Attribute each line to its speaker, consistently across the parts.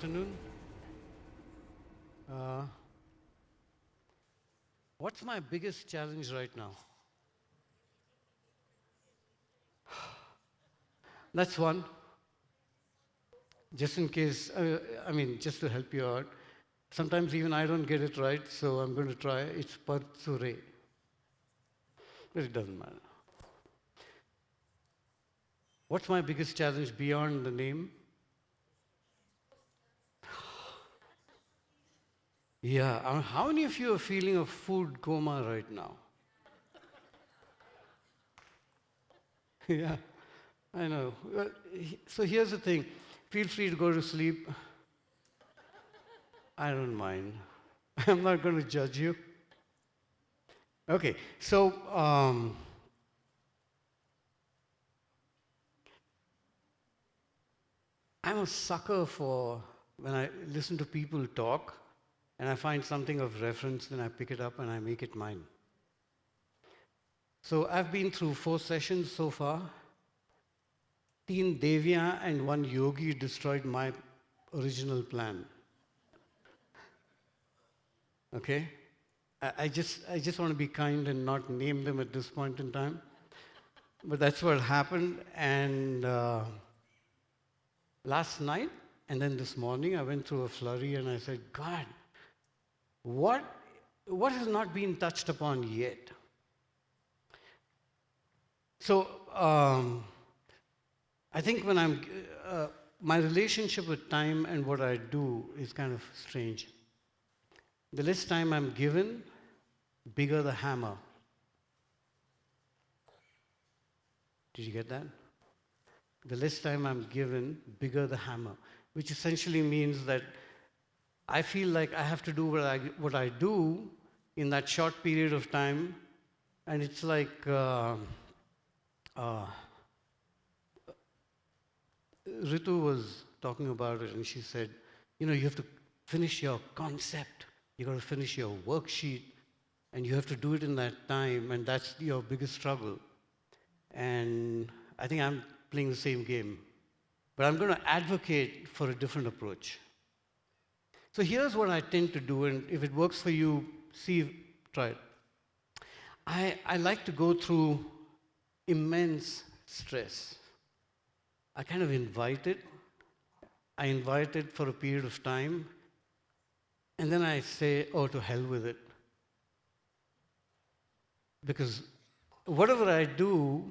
Speaker 1: afternoon. Uh, what's my biggest challenge right now? That's one. Just in case, just to help you out. Sometimes even I don't get it right, so I'm going to try. It's Partsure. But it doesn't matter. What's my biggest challenge beyond the name? Yeah, how many of you are feeling a food coma right now? Yeah, I know. Well, so here's the thing. Feel free to go to sleep. I don't mind. I'm not going to judge you. Okay, so I'm a sucker for when I listen to people talk and I find something of reference, then I pick it up and I make it mine. So I've been through 4 sessions so far. Teen Devya and one yogi destroyed my original plan. Okay? I just want to be kind and not name them at this point in time. But that's what happened. And last night and then this morning, I went through a flurry and I said, God, what has not been touched upon yet? So I think when my relationship with time and what I do is kind of strange. The less time I'm given, bigger the hammer. Did you get that? The less time I'm given, bigger the hammer, which essentially means that I feel like I have to do what I do in that short period of time, and it's like Ritu was talking about it, and she said, you have to finish your concept, you got to finish your worksheet, and you have to do it in that time, and that's your biggest struggle. And I think I'm playing the same game, but I'm going to advocate for a different approach. So here's what I tend to do, and if it works for you, try it. I like to go through immense stress. I kind of invite it. I invite it for a period of time, and then I say, oh, to hell with it. Because whatever I do,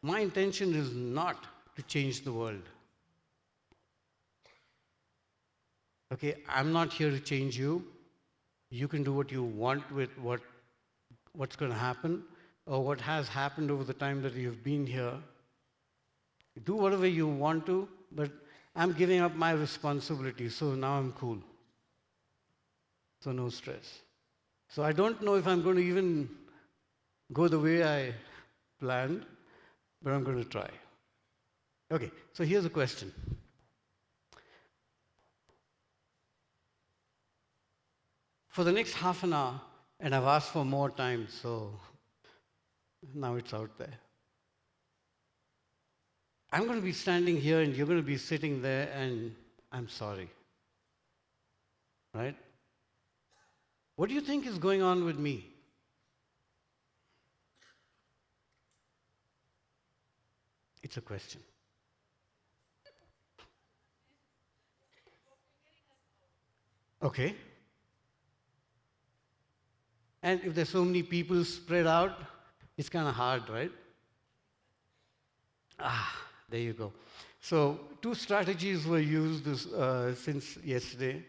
Speaker 1: my intention is not to change the world. Okay, I'm not here to change you. You can do what you want with what's going to happen, or what has happened over the time that you've been here. Do whatever you want to, but I'm giving up my responsibility, so now I'm cool. So no stress. So I don't know if I'm going to even go the way I planned, but I'm going to try. Okay, so here's a question. For the next half an hour, and I've asked for more time, so now it's out there. I'm going to be standing here and you're going to be sitting there, and I'm sorry. Right? What do you think is going on with me? It's a question. Okay. And if there's so many people spread out, it's kind of hard, right? There you go. So 2 strategies were used since yesterday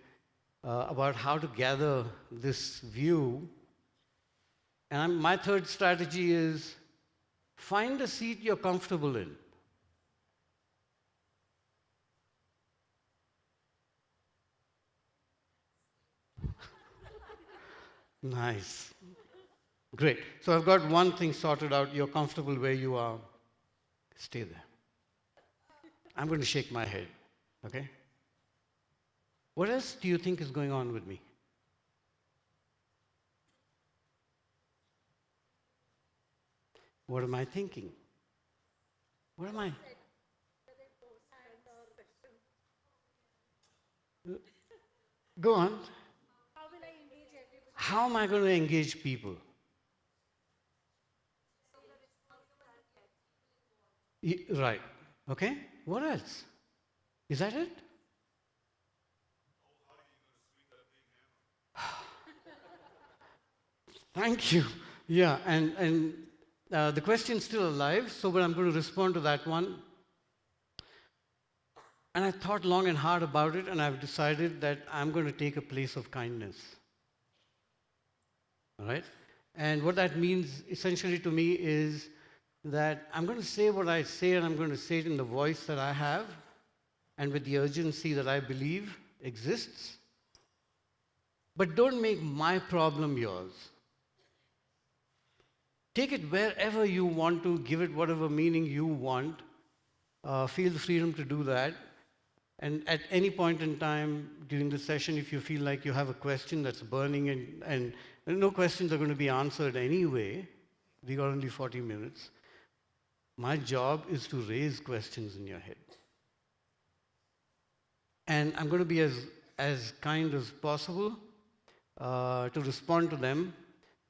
Speaker 1: about how to gather this view. And my 3rd strategy is find a seat you're comfortable in. Nice. Great. So I've got one thing sorted out. You're comfortable where you are. Stay there. I'm going to shake my head. Okay? What else do you think is going on with me? What am I thinking? What am I? Go on. How am I going to engage people? Right. Okay. What else? Is that it? Thank you. Yeah, and the question's still alive, so but I'm going to respond to that one. And I thought long and hard about it, and I've decided that I'm going to take a place of kindness. All right? And what that means essentially to me is that I'm going to say what I say, and I'm going to say it in the voice that I have, and with the urgency that I believe exists. But don't make my problem yours. Take it wherever you want to, give it whatever meaning you want. Feel the freedom to do that. And at any point in time during the session, if you feel like you have a question that's burning and no questions are going to be answered anyway, we got only 40 minutes. My job is to raise questions in your head. And I'm going to be as kind as possible to respond to them,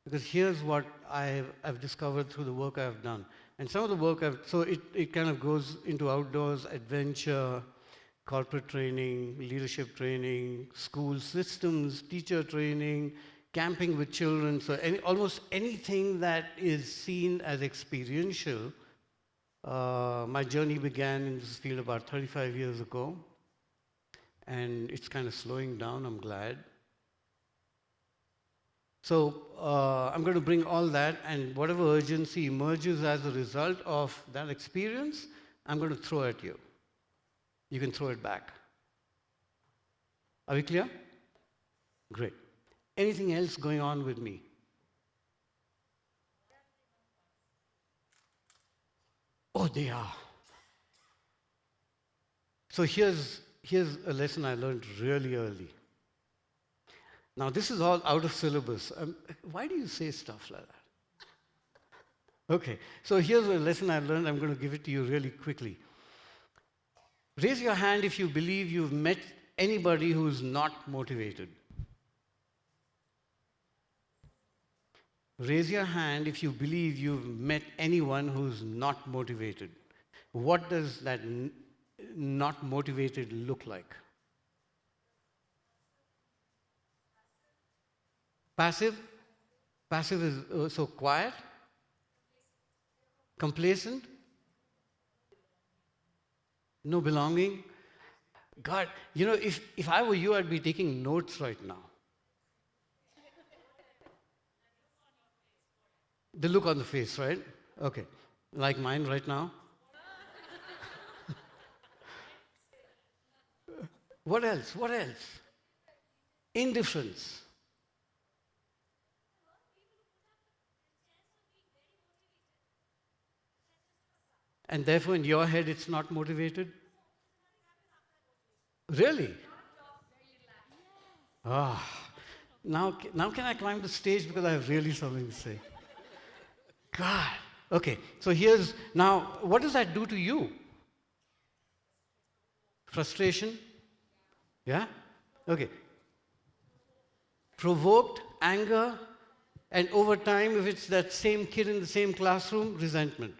Speaker 1: because here's what I've discovered through the work I've done. And some of the work so it kind of goes into outdoors, adventure, corporate training, leadership training, school systems, teacher training, camping with children. So almost anything that is seen as experiential. My journey began in this field about 35 years ago. And it's kind of slowing down, I'm glad. So I'm going to bring all that, and whatever urgency emerges as a result of that experience, I'm going to throw at you. You can throw it back. Are we clear? Great. Anything else going on with me? Oh, they are. So here's a lesson I learned really early. Now, this is all out of syllabus. Why do you say stuff like that? Okay, so here's a lesson I learned. I'm going to give it to you really quickly. Raise your hand if you believe you've met anybody who's not motivated. Raise your hand if you believe you've met anyone who's not motivated. What does that not motivated look like? Passive? Passive is so quiet? Complacent? No belonging? God, you know, if I were you, I'd be taking notes right now. The look on the face, right? Okay. Like mine right now? What else? What else? Indifference. And therefore, in your head, it's not motivated? Really? Ah. Now can I climb the stage because I have really something to say? God. Okay, so now, what does that do to you? Frustration? Yeah? Okay. Provoked, anger, and over time, if it's that same kid in the same classroom, resentment.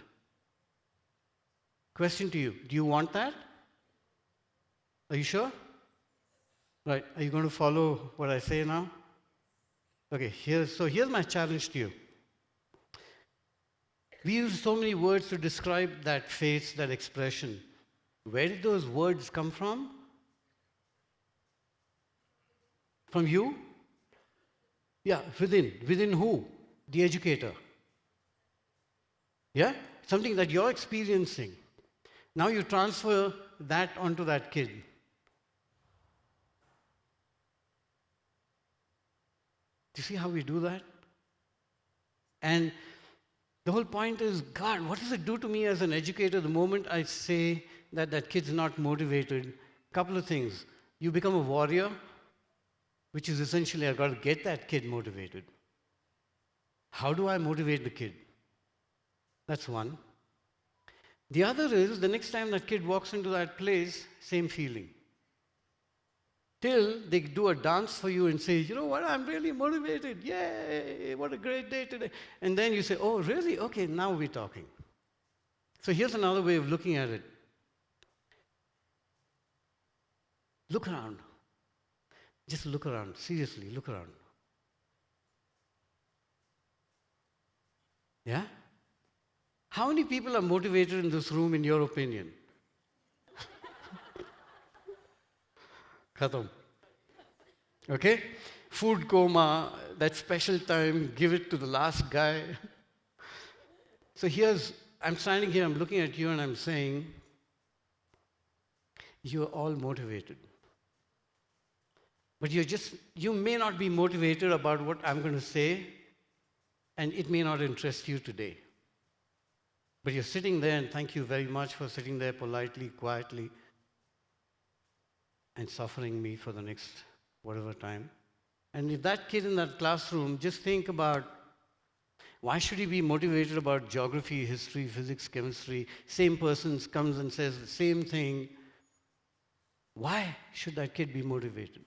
Speaker 1: Question to you, do you want that? Are you sure? Right, are you going to follow what I say now? Okay, here's my challenge to you. We use so many words to describe that face, that expression. Where did those words come from? From you? Yeah, within. Within who? The educator. Yeah? Something that you're experiencing. Now you transfer that onto that kid. Do you see how we do that? And the whole point is, God, what does it do to me as an educator the moment I say that that kid's not motivated? Couple of things. You become a warrior, which is essentially, I've got to get that kid motivated. How do I motivate the kid? That's one. The other is, the next time that kid walks into that place, same feeling. till they do a dance for you and say, you know what, I'm really motivated. Yay, what a great day today. And then you say, oh, really? Okay, now we're talking. So here's another way of looking at it. Look around. Just look around. Seriously, look around. Yeah? How many people are motivated in this room, in your opinion? Khatam. Okay? Food coma, that special time, give it to the last guy. So I'm standing here, I'm looking at you, and I'm saying, you're all motivated. But you may not be motivated about what I'm going to say, and it may not interest you today. But you're sitting there, and thank you very much for sitting there politely, quietly, and suffering me for the next whatever time. And if that kid in that classroom, just think about, why should he be motivated about geography, history, physics, chemistry? Same person comes and says the same thing. Why should that kid be motivated?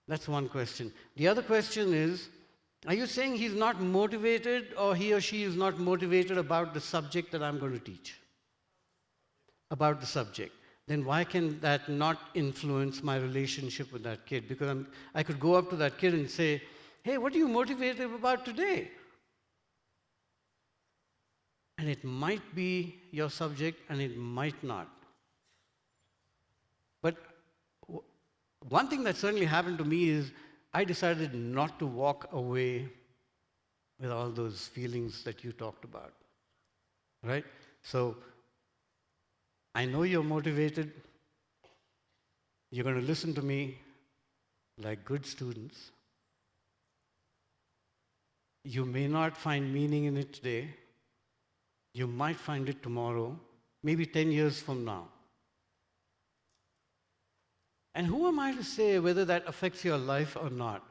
Speaker 1: That's one question. The other question is, are you saying he's not motivated, or he or she is not motivated about the subject that I'm going to teach? About the subject. Then why can that not influence my relationship with that kid? Because I could go up to that kid and say, hey, what are you motivated about today? And it might be your subject, and it might not. But one thing that certainly happened to me is I decided not to walk away with all those feelings that you talked about. Right? So I know you're motivated. You're going to listen to me like good students. You may not find meaning in it today. You might find it tomorrow, maybe 10 years from now. And who am I to say whether that affects your life or not?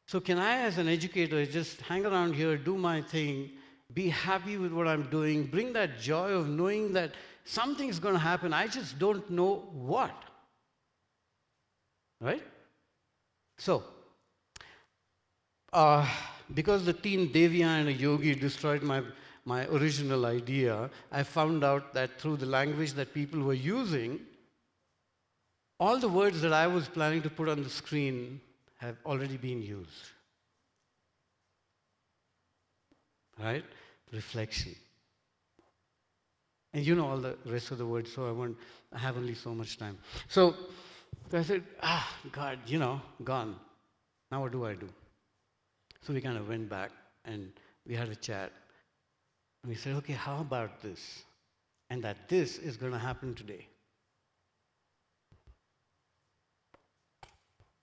Speaker 1: So can I, as an educator, just hang around here, do my thing, be happy with what I'm doing, bring that joy of knowing that something's going to happen, I just don't know what. Right? So, because the teen Devya and a yogi destroyed my original idea, I found out that through the language that people were using, all the words that I was planning to put on the screen have already been used. Right? Reflection. And you know all the rest of the words, so I have only so much time. So I said, God, gone. Now what do I do? So we kind of went back and we had a chat. And we said, okay, how about this? And that this is going to happen today.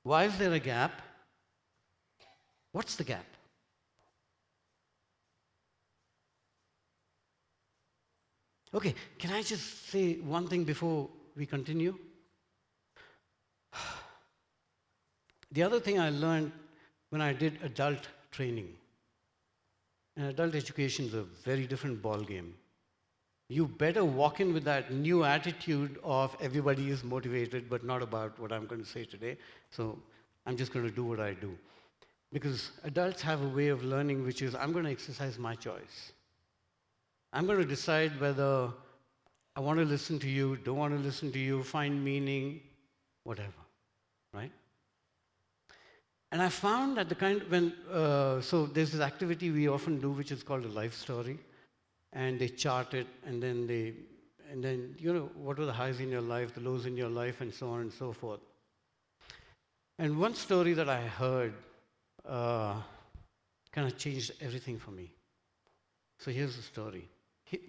Speaker 1: Why is there a gap? What's the gap? Okay, can I just say one thing before we continue? The other thing I learned when I did adult training, and adult education is a very different ballgame. You better walk in with that new attitude of everybody is motivated, but not about what I'm going to say today. So I'm just going to do what I do. Because adults have a way of learning which is, I'm going to exercise my choice. I'm going to decide whether I want to listen to you, don't want to listen to you, find meaning, whatever, right? And I found that so there's this activity we often do which is called a life story. And they chart it, and then what are the highs in your life, the lows in your life, and so on and so forth. And one story that I heard kind of changed everything for me. So here's the story.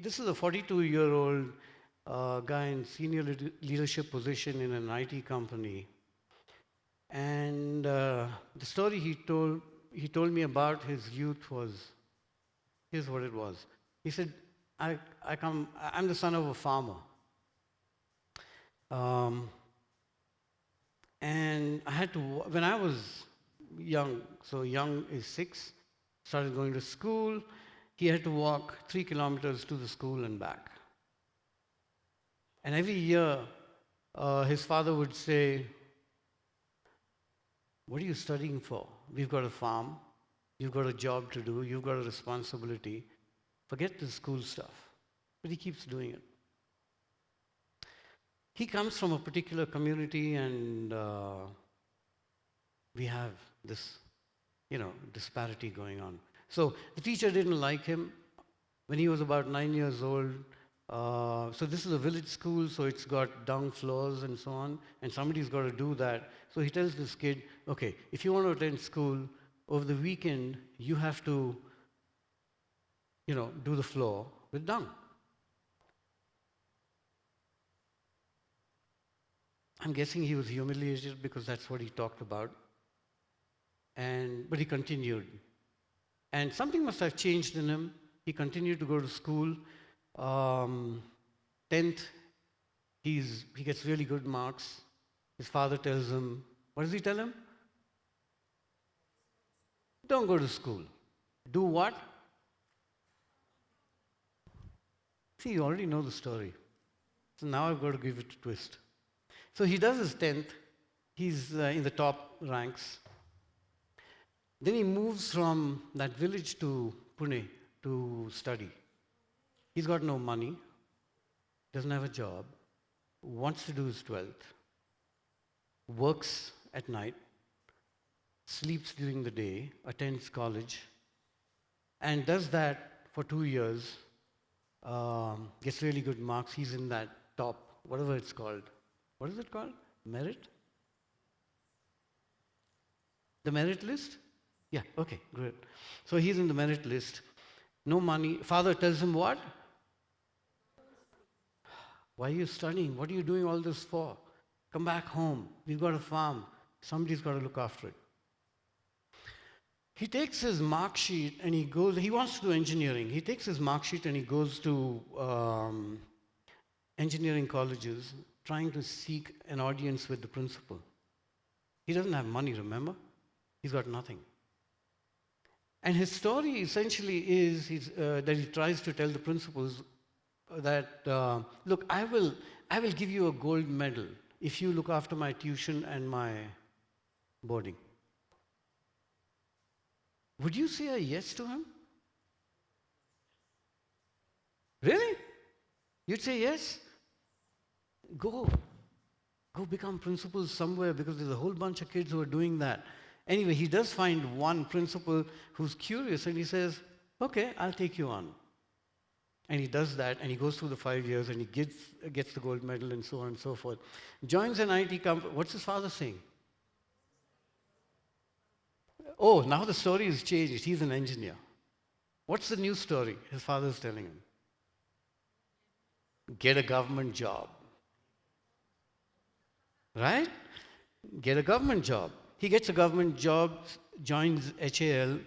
Speaker 1: This is a 42-year-old guy in senior leadership position in an IT company. And the story he told me about his youth here's what it was. He said, I'm the son of a farmer. And I had to, when I was young, so young is 6, started going to school, he had to walk 3 kilometers to the school and back. And every year, his father would say, "What are you studying for? We've got a farm, you've got a job to do, you've got a responsibility. Forget the school stuff." But he keeps doing it. He comes from a particular community, and we have this, disparity going on. So the teacher didn't like him when he was about 9 years old. So this is a village school, so it's got down floors and so on, and somebody's got to do that. So he tells this kid, okay, if you want to attend school, over the weekend, you have to, do the floor with dung. I'm guessing he was humiliated because that's what he talked about. But he continued. And something must have changed in him. He continued to go to school. 10th, he gets really good marks. His father tells him, what does he tell him? Don't go to school. Do what? See, you already know the story. So now I've got to give it a twist. So he does his 10th. He's in the top ranks. Then he moves from that village to Pune to study. He's got no money, doesn't have a job, wants to do his 12th, works at night, sleeps during the day, attends college, and does that for 2 years, gets really good marks. He's in that top, whatever it's called. What is it called? Merit? The merit list? Yeah, okay, great. So he's in the merit list. No money. Father tells him what? Why are you studying? What are you doing all this for? Come back home. We've got a farm. Somebody's got to look after it. He takes his mark sheet and he wants to do engineering. He takes his mark sheet and he goes to engineering colleges trying to seek an audience with the principal. He doesn't have money, remember? He's got nothing. And his story essentially is that he tries to tell the principals that, look, I will give you a gold medal if you look after my tuition and my boarding. Would you say a yes to him? Really? You'd say yes? Go become principal somewhere, because there's a whole bunch of kids who are doing that. Anyway, he does find one principal who's curious, and he says, okay, I'll take you on. And he does that, and he goes through the 5 years, and he gets the gold medal, and so on and so forth. Joins an IT company. What's his father saying? Oh, now the story has changed. He's an engineer. What's the new story his father's telling him? Get a government job. Right? Get a government job. He gets a government job, joins HAL.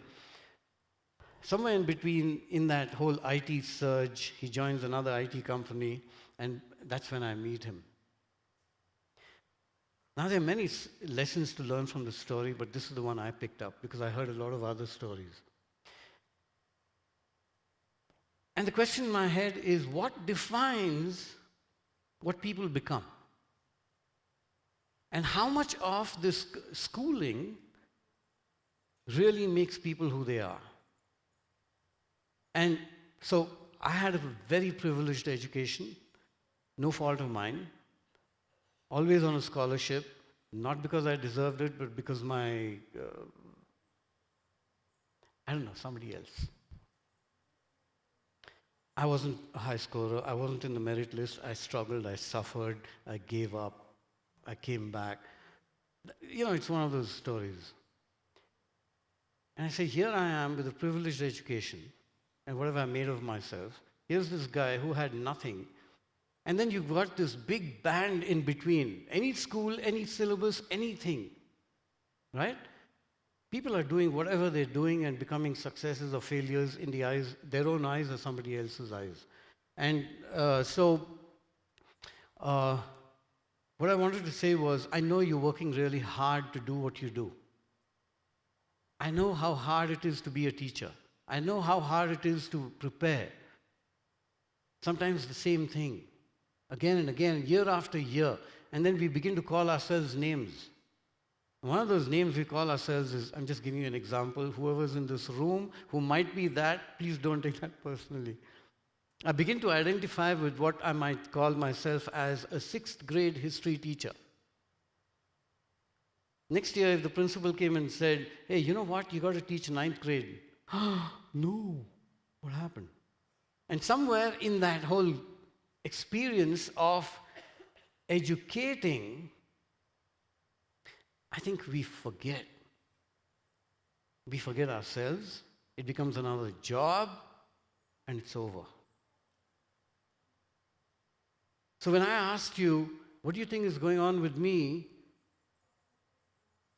Speaker 1: Somewhere in between, in that whole IT surge, he joins another IT company, and that's when I meet him. Now, there are many lessons to learn from the story, but this is the one I picked up because I heard a lot of other stories. And the question in my head is, what defines what people become? And how much of this schooling really makes people who they are? And so I had a very privileged education, no fault of mine, always on a scholarship, not because I deserved it, but because somebody else. I wasn't a high scorer, I wasn't in the merit list, I struggled, I suffered, I gave up. I came back. It's one of those stories. And I say, here I am with a privileged education, and what have I made of myself? Here's this guy who had nothing. And then you've got this big band in between. Any school, any syllabus, anything. Right? People are doing whatever they're doing and becoming successes or failures in their own eyes or somebody else's eyes. And what I wanted to say was, I know you're working really hard to do what you do. I know how hard it is to be a teacher. I know how hard it is to prepare. Sometimes the same thing, again and again, year after year. and then we begin to call ourselves names. One of those names we call ourselves is, I'm just giving you an example, whoever's in this room who might be that, please don't take that personally. I begin to identify with what I might call myself as a 6th grade history teacher. Next year, if the principal came and said, hey, you know what, you got to teach 9th grade. No, what happened? And somewhere in that whole experience of educating, I think we forget. We forget ourselves, it becomes another job, and it's over. So when I asked you, what do you think is going on with me?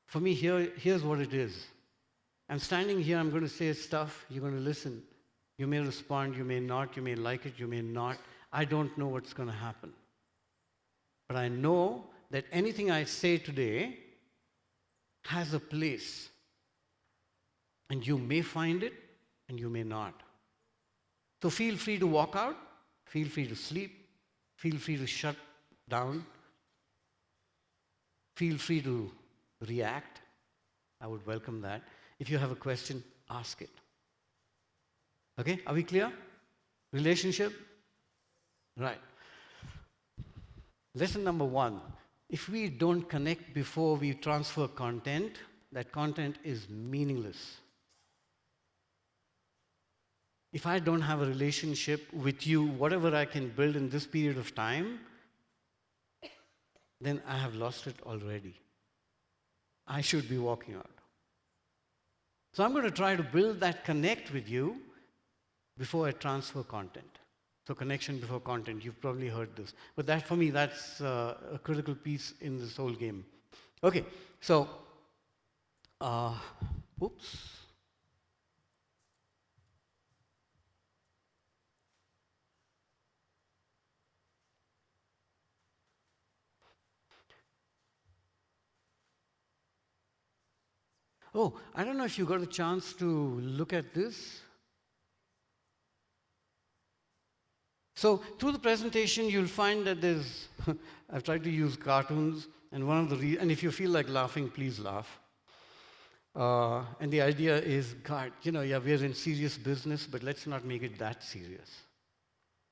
Speaker 1: For me, here's what it is. I'm standing here, I'm going to say stuff, you're going to listen. You may respond, you may not, you may like it, you may not. I don't know what's going to happen. But I know that anything I say today has a place. And you may find it, and you may not. So feel free to walk out, feel free to sleep, feel free to shut down, feel free to react. I would welcome that. If you have a question, ask it. Okay, are we clear? Relationship? Right. Lesson number 1. If we don't connect before we transfer content, that content is meaningless. If I don't have a relationship with you, whatever I can build in this period of time, then I have lost it already. I should be walking out. So I'm going to try to build that connect with you before I transfer content. So connection before content, you've probably heard this. But that, for me, that's a critical piece in this whole game. Okay, so, oops. Oh, I don't know if you got a chance to look at this. So through the presentation, you'll find that there's, I've tried to use cartoons, and one of the, and if you feel like laughing, please laugh. And the idea is, God, yeah, we're in serious business, but let's not make it that serious.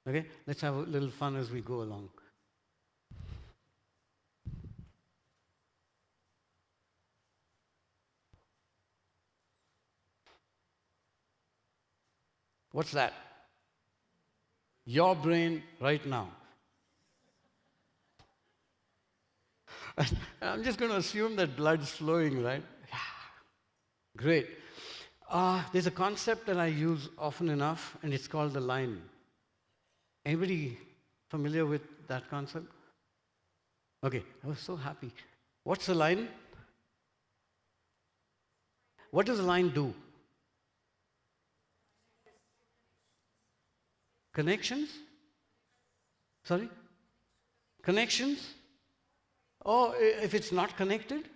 Speaker 1: Okay? Let's have a little fun as we go along. What's that? Your brain right now. I'm just going to assume that blood's flowing, right? Yeah. Great. There's a concept that I use often enough, and it's called the line. Anybody familiar with that concept? Okay, I was so happy. What's the line? What does the line do? Connections? Sorry? Connections? Oh, if it's not connected?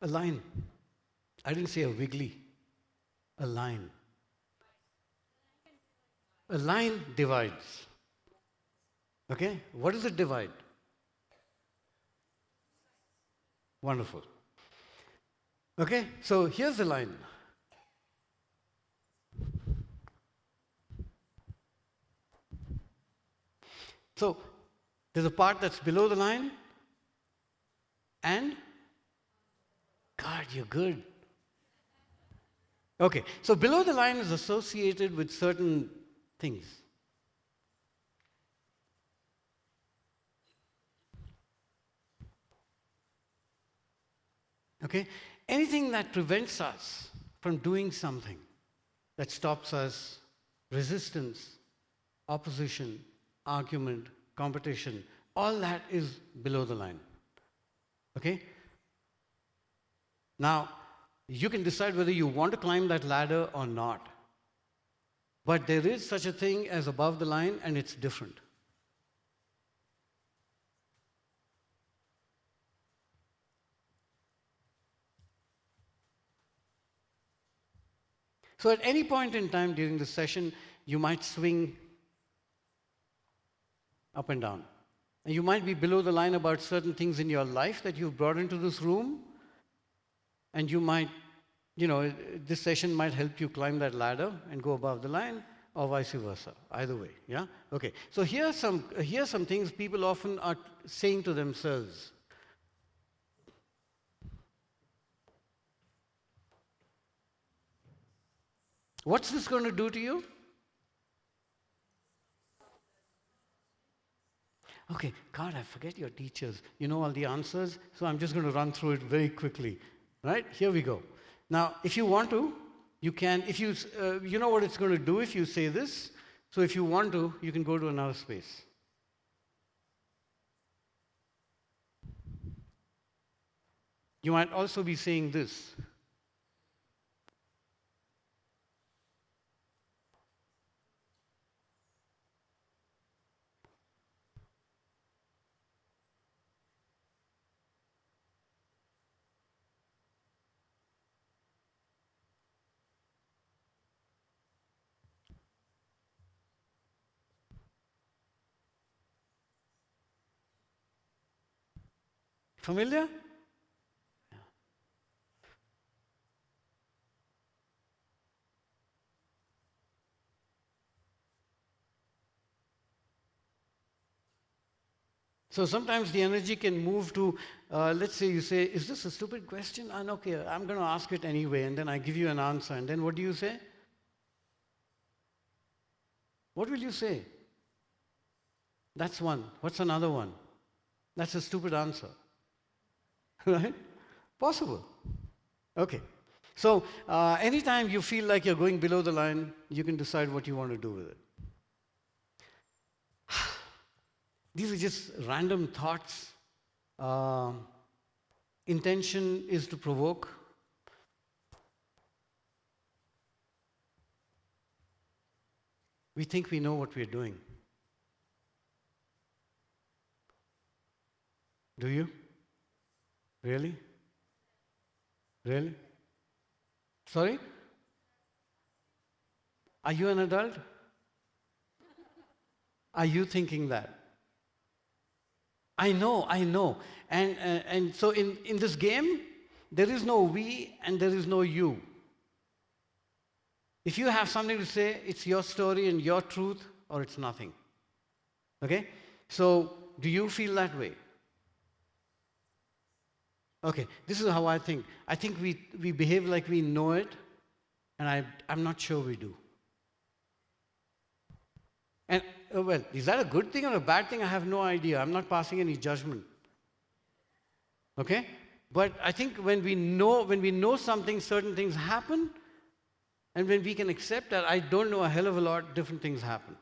Speaker 1: A line. I didn't say a wiggly. A line. A line divides. Okay? What does it divide? Wonderful. Okay? So here's the line. So there's a part that's below the line, and God, you're good. Okay, so below the line is associated with certain things. Okay? Anything that prevents us from doing something, that stops us, resistance, opposition, argument, competition, all that is below the line. Okay? Now, you can decide whether you want to climb that ladder or not. But there is such a thing as above the line, and it's different. So at any point in time during the session, you might swing up and down. And you might be below the line about certain things in your life that you've brought into this room. And you might, this session might help you climb that ladder and go above the line, or vice versa. Either way, yeah? Okay. So here are some things people often are saying to themselves. What's this going to do to you? Okay, God, I forget your teachers. You know all the answers, so I'm just going to run through it very quickly. Right? Here we go. Now, if you want to, you can, if you, you know what it's going to do if you say this. So if you want to, you can go to another space. You might also be saying this. Familiar? So sometimes the energy can move to, let's say you say, is this a stupid question? And okay, I'm going to ask it anyway, and then I give you an answer. And then what do you say? What will you say? That's one. What's another one? That's a stupid answer. Right? Possible. Okay. So anytime you feel like you're going below the line, you can decide what you want to do with it. These are just random thoughts. Intention is to provoke. We think we know what we're doing. Do you? Really? Really? Sorry? Are you an adult? Are you thinking that? I know. And so in this game, there is no we and there is no you. If you have something to say, it's your story and your truth, or it's nothing. Okay? So, do you feel that way? Okay, this is how I think. I think we behave like we know it, and I'm not sure we do. And, well, is that a good thing or a bad thing? I have no idea. I'm not passing any judgment. Okay? But I think when we know something, certain things happen, and when we can accept that, I don't know a hell of a lot, different things happen.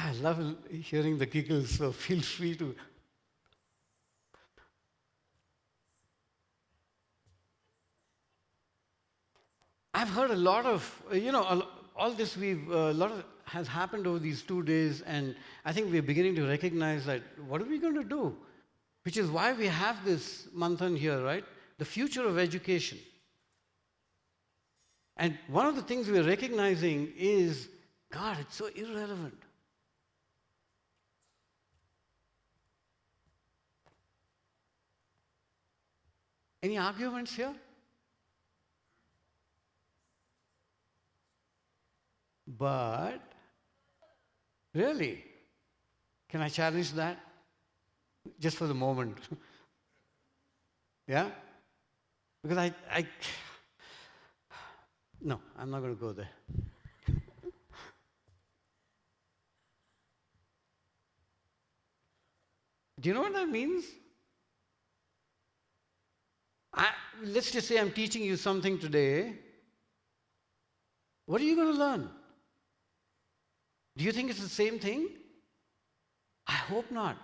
Speaker 1: I love hearing the giggles, so feel free to. I've heard a lot of, all this a lot of has happened over these 2 days, and I think we're beginning to recognize that what are we going to do? Which is why we have this Manthan here, right? The future of education. And one of the things we're recognizing is, God, it's so irrelevant. Any arguments here? But, really, can I challenge that? Just for the moment. Yeah? Because no, I'm not going to go there. Do you know what that means? Let's just say I'm teaching you something today. What are you going to learn? Do you think it's the same thing? I hope not.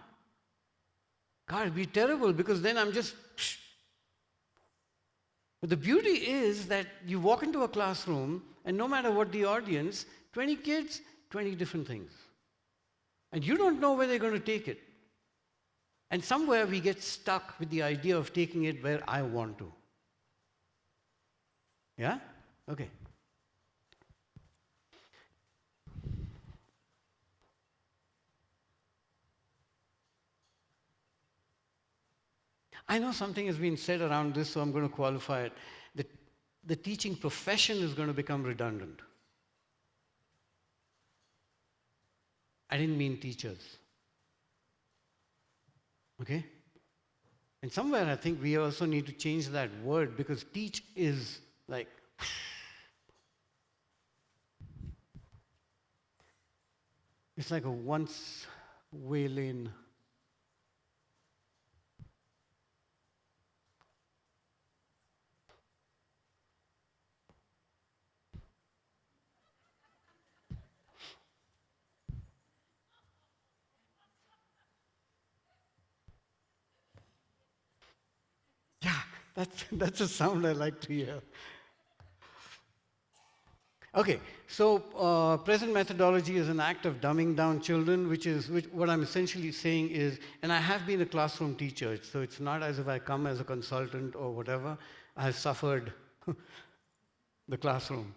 Speaker 1: God, it'd be terrible because then I'm just. But the beauty is that you walk into a classroom and no matter what the audience, 20 kids, 20 different things. And you don't know where they're going to take it. And somewhere we get stuck with the idea of taking it where I want to. Yeah? Okay. I know something has been said around this, so I'm going to qualify it. The teaching profession is going to become redundant. I didn't mean teachers. Okay? And somewhere I think we also need to change that word because teach is like, it's like a once way lane. Yeah, that's a sound I like to hear. Okay, so present methodology is an act of dumbing down children, which what I'm essentially saying is, and I have been a classroom teacher, so it's not as if I come as a consultant or whatever. I have suffered the classroom.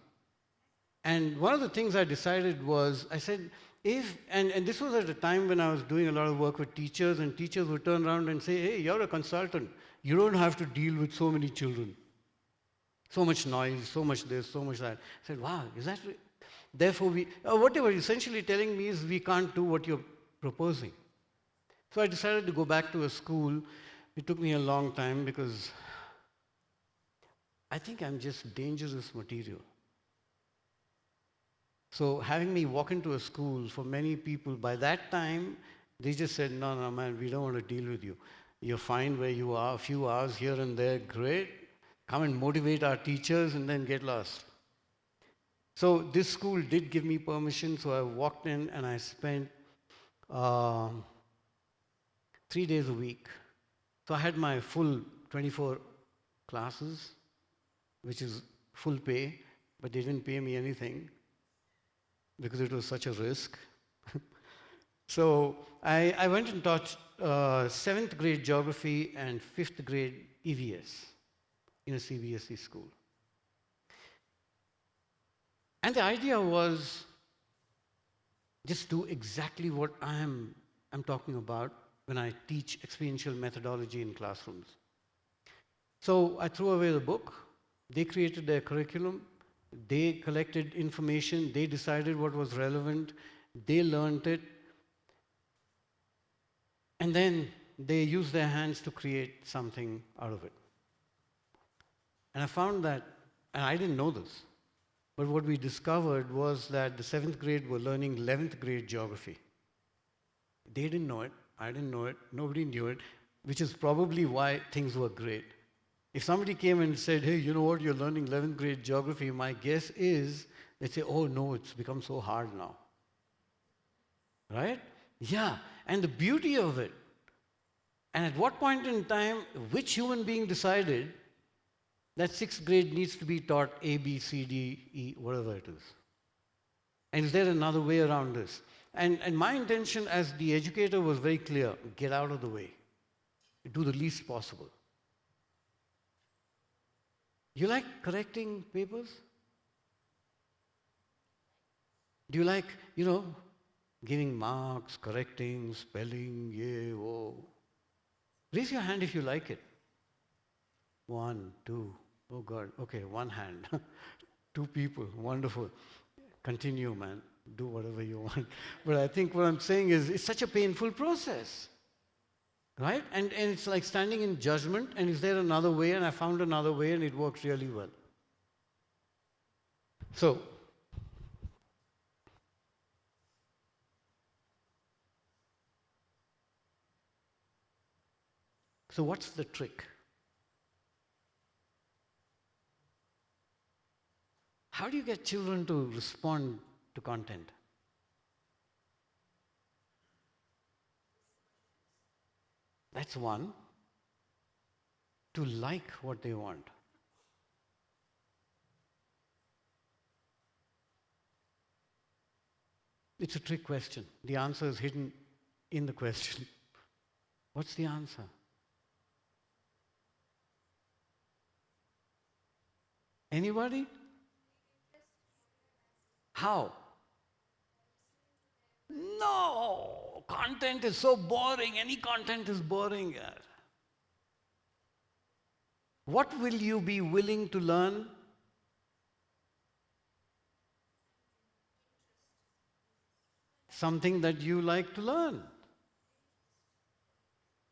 Speaker 1: And one of the things I decided was, I said, and this was at a time when I was doing a lot of work with teachers, and teachers would turn around and say, hey, you're a consultant. You don't have to deal with so many children. So much noise, so much this, so much that. I said, wow, is that... Therefore, what they were essentially telling me is we can't do what you're proposing. So I decided to go back to a school. It took me a long time because I think I'm just dangerous material. So having me walk into a school, for many people, by that time, they just said, no, man, we don't want to deal with you. You're fine where you are, a few hours here and there, great. Come and motivate our teachers and then get lost. So this school did give me permission, so I walked in and I spent 3 days a week. So I had my full 24 classes, which is full pay, but they didn't pay me anything because it was such a risk. So I went and taught 7th grade geography and 5th grade EVS in a CBSE school. And the idea was just do exactly what I'm talking about when I teach experiential methodology in classrooms. So I threw away the book. They created their curriculum. They collected information. They decided what was relevant. They learned it. And then they used their hands to create something out of it. And I found that, and I didn't know this, but what we discovered was that the 7th grade were learning 11th grade geography. They didn't know it, I didn't know it, nobody knew it, which is probably why things were great. If somebody came and said, hey, you know what, you're learning 11th grade geography, my guess is they'd say, oh no, it's become so hard now. Right? Yeah, and the beauty of it, and at what point in time, which human being decided that 6th grade needs to be taught A, B, C, D, E, whatever it is? And is there another way around this? And my intention as the educator was very clear, get out of the way. Do the least possible. You like correcting papers? Do you like, giving marks, correcting, spelling, yeah, oh? Raise your hand if you like it. 1, 2, oh God, okay, 1 hand. 2 people, wonderful. Continue, man, do whatever you want. But I think what I'm saying is, it's such a painful process, right? And it's like standing in judgment, and is there another way? And I found another way, and it works really well. So what's the trick? How do you get children to respond to content? That's one. To like what they want. It's a trick question. The answer is hidden in the question. What's the answer? Anybody? How? No! Content is so boring. Any content is boring. Yaar. What will you be willing to learn? Something that you like to learn.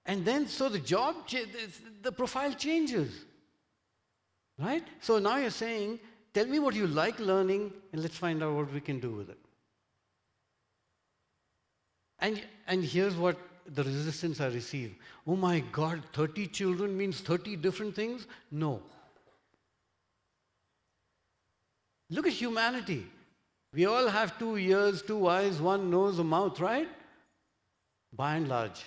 Speaker 1: And then, so the the profile changes. Right? So now you're saying, tell me what you like learning, and let's find out what we can do with it. And here's what the resistance I receive. Oh my God, 30 children means 30 different things? No. Look at humanity. We all have 2 ears, 2 eyes, 1 nose, a mouth, right? By and large.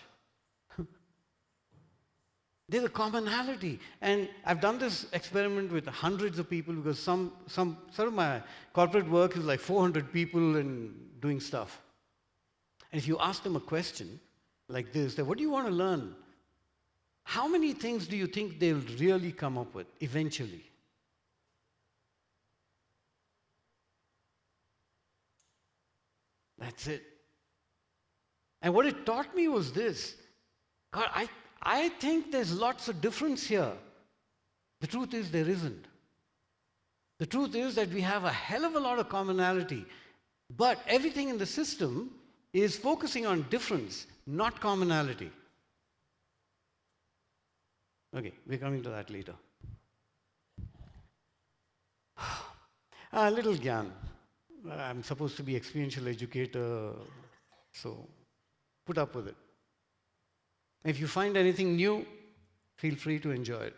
Speaker 1: There's a commonality. And I've done this experiment with hundreds of people because some sort of my corporate work is like 400 people and doing stuff. And if you ask them a question like this, what do you want to learn? How many things do you think they'll really come up with eventually? That's it. And what it taught me was this. God, I think there's lots of difference here. The truth is there isn't. The truth is that we have a hell of a lot of commonality. But everything in the system is focusing on difference, not commonality. Okay, we're coming to that later. A little gyan. I'm supposed to be experiential educator, so put up with it. If you find anything new, feel free to enjoy it.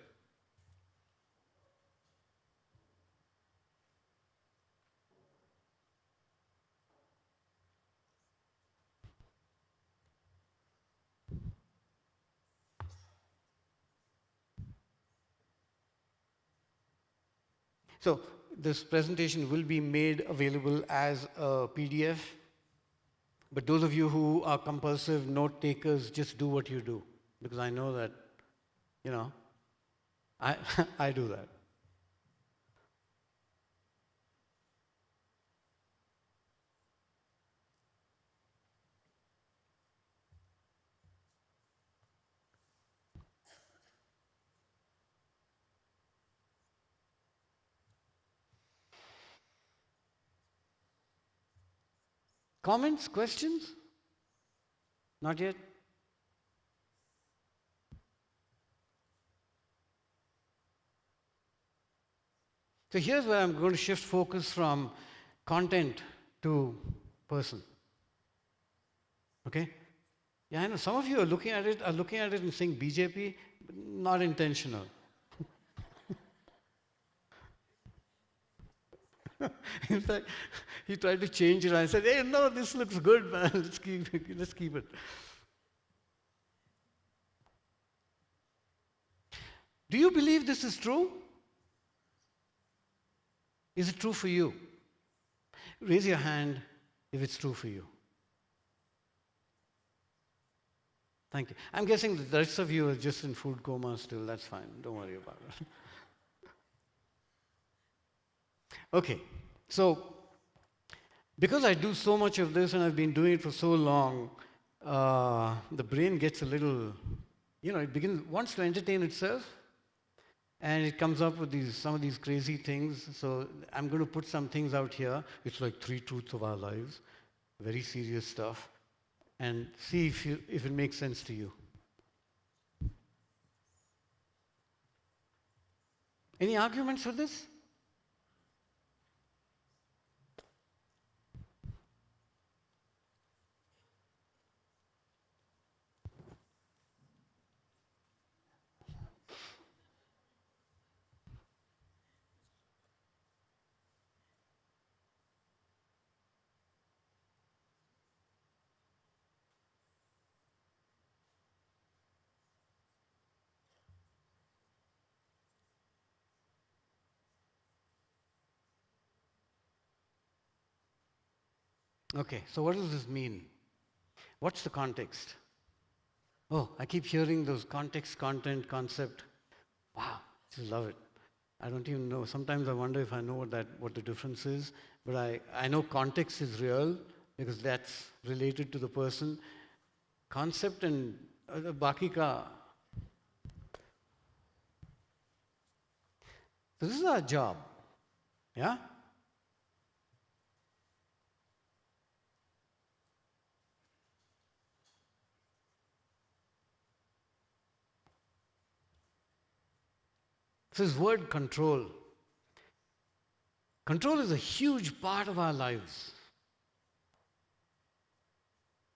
Speaker 1: So this presentation will be made available as a PDF. But those of you who are compulsive note takers, just do what you do. Because I know that, I do that. Comments, questions? Not yet? So here's where I'm going to shift focus from content to person. Okay? Yeah, I know some of you are looking at it and saying BJP, but not intentional. In fact, he tried to change it. I said, hey, no, this looks good, man. Let's keep it. Do you believe this is true? Is it true for you? Raise your hand if it's true for you. Thank you. I'm guessing the rest of you are just in food coma still. That's fine. Don't worry about it. Okay. So, because I do so much of this and I've been doing it for so long, the brain gets a little, it wants to entertain itself, and it comes up with some of these crazy things. So I'm going to put some things out here. It's like 3 truths of our lives, very serious stuff, and see if it makes sense to you. Any arguments for this? Okay, so what does this mean? What's the context? Oh, I keep hearing those context, content, concept. Wow, just love it. I don't even know. Sometimes I wonder if I know what the difference is. But I know context is real because that's related to the person. Concept and baki ka. So this is our job. Yeah? So this word control. Control is a huge part of our lives.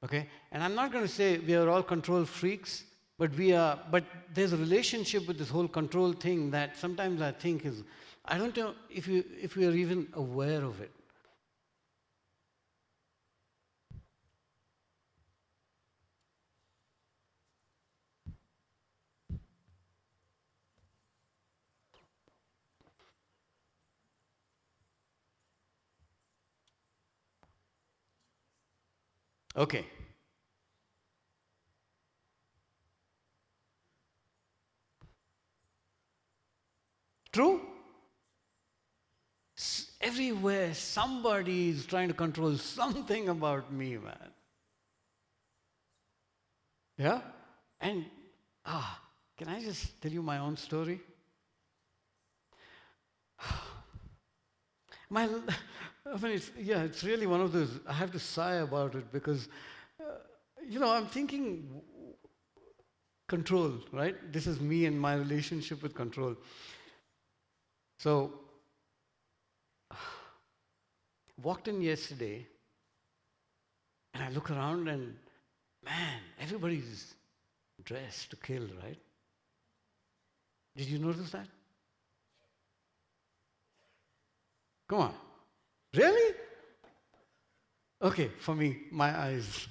Speaker 1: Okay? And I'm not going to say we are all control freaks, but there's a relationship with this whole control thing that sometimes I think is, I don't know if we are even aware of it. Okay. True? Everywhere somebody is trying to control something about me, man. Yeah? And, can I just tell you my own story? My, I mean, it's really one of those, I have to sigh about it because, I'm thinking control, right? This is me and my relationship with control. So, walked in yesterday and I look around and, man, everybody's dressed to kill, right? Did you notice that? Come on. Really? Okay, for me, my eyes.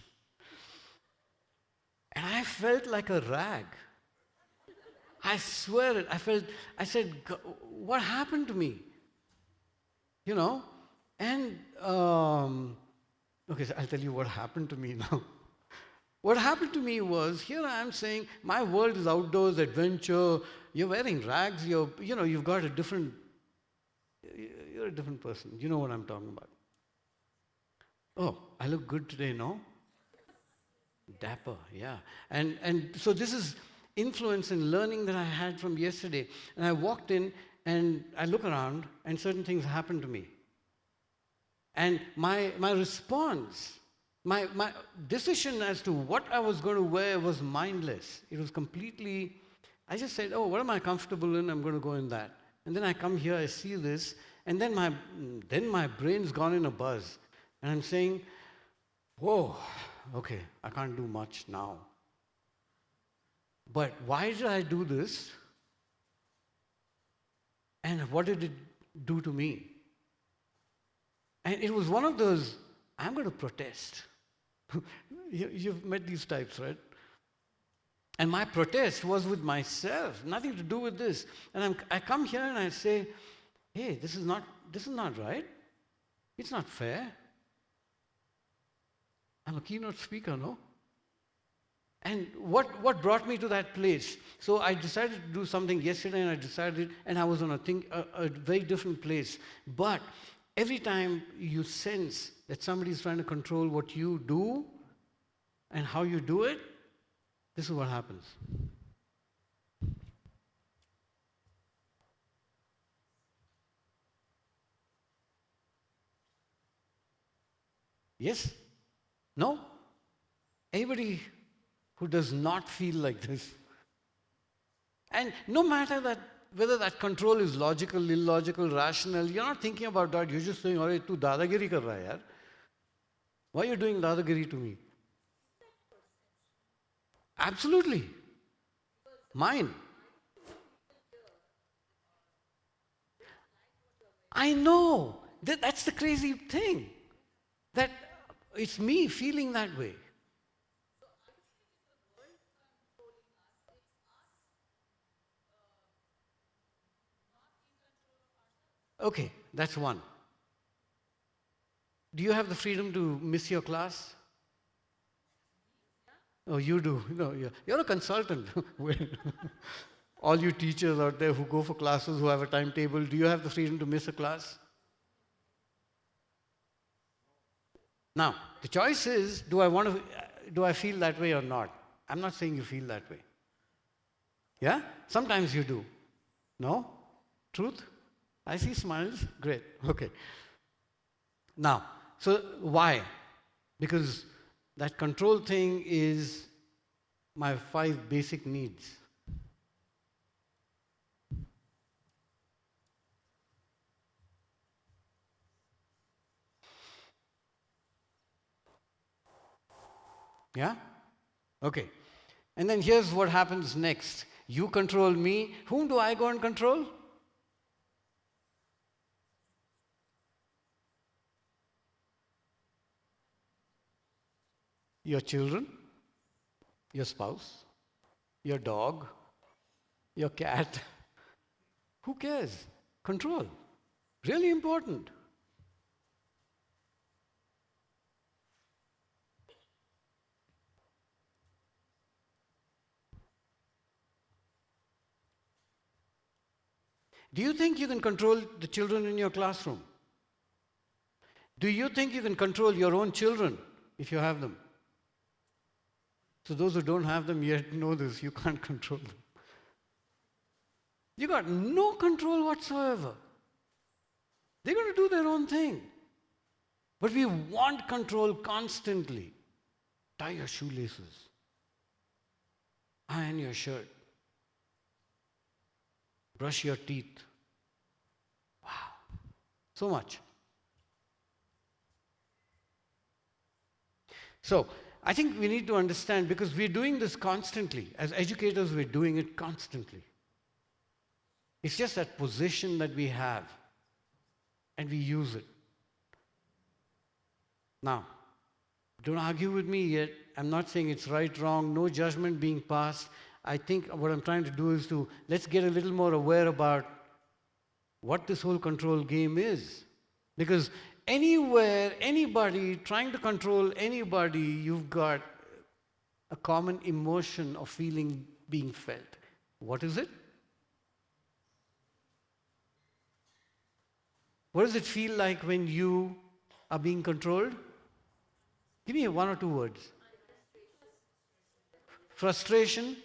Speaker 1: And I felt like a rag. I swear it. I said, what happened to me? You know? And, okay, so I'll tell you what happened to me now. What happened to me was, here I am saying, my world is outdoors, adventure, you're wearing rags, you've got you're a different person. You know what I'm talking about. Oh, I look good today, no? Dapper, yeah. And so this is influence and learning that I had from yesterday. And I walked in and I look around and certain things happen to me. And my response, my decision as to what I was going to wear was mindless. It was completely, I just said, oh, what am I comfortable in? I'm going to go in that. And then I come here, I see this, and then my brain's gone in a buzz. And I'm saying, whoa, okay, I can't do much now. But why did I do this? And what did it do to me? And it was one of those, I'm going to protest. You've met these types, right? And my protest was with myself, nothing to do with this. And I come here and I say, hey, this is not right. It's not fair. I'm a keynote speaker, no? And what brought me to that place? So I decided to do something yesterday and I was on a very different place. But every time you sense that somebody is trying to control what you do and how you do it, this is what happens. Yes? No? Anybody who does not feel like this? And no matter whether that control is logical, illogical, rational, you're not thinking about that. You're just saying, "Arey, tu dadagiri kar raha hai, yaar. Why are you doing dadagiri to me?" Absolutely. Mine. I know. That's the crazy thing. That it's me feeling that way. Okay, that's one. Do you have the freedom to miss your class? Oh, you do. No, you're a consultant. All you teachers out there who go for classes, who have a timetable, do you have the freedom to miss a class? Now, the choice is, do I feel that way or not? I'm not saying you feel that way. Yeah? Sometimes you do. No? Truth? I see smiles. Great. Okay. Now, so why? Because that control thing is my 5 basic needs. Yeah? Okay. And then here's what happens next. You control me. Whom do I go and control? Your children, your spouse, your dog, your cat. Who cares? Control. Really important. Do you think you can control the children in your classroom? Do you think you can control your own children if you have them? So those who don't have them yet know this, you can't control them. You got no control whatsoever. They're going to do their own thing. But we want control constantly. Tie your shoelaces. Iron your shirt. Brush your teeth. Wow. So much. So, I think we need to understand, because we're doing this constantly. As educators, we're doing it constantly. It's just that position that we have, and we use it. Now, don't argue with me yet. I'm not saying it's right, wrong, no judgment being passed. I think what I'm trying to do is let's get a little more aware about what this whole control game is. Because anywhere, anybody trying to control anybody, you've got a common emotion or feeling being felt. What is it? What does it feel like when you are being controlled? Give me 1 or 2 words. Frustration,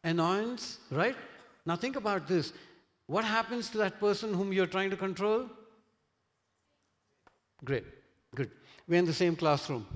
Speaker 1: annoyance, right? Now think about this. What happens to that person whom you're trying to control? Great, good. We're in the same classroom.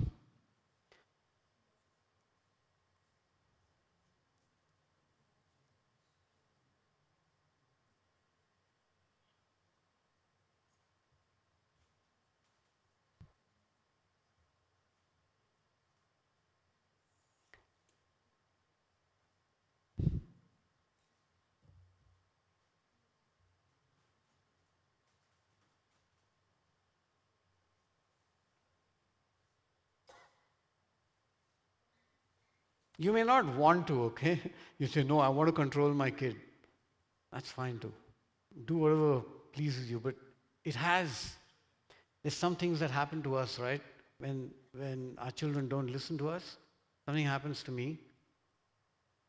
Speaker 1: You may not want to, okay? You say, no, I want to control my kid. That's fine too. Do whatever pleases you, but there's some things that happen to us, right? When our children don't listen to us, something happens to me.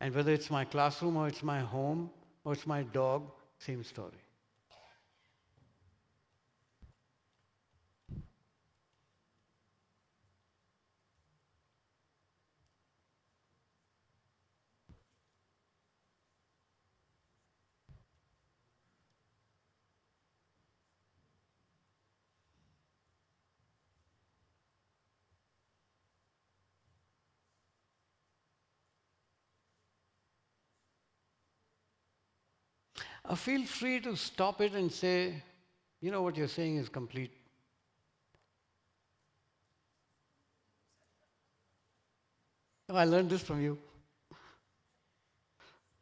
Speaker 1: And whether it's my classroom or it's my home or it's my dog, same story. Feel free to stop it and say, you know, what you're saying is complete. Oh, I learned this from you.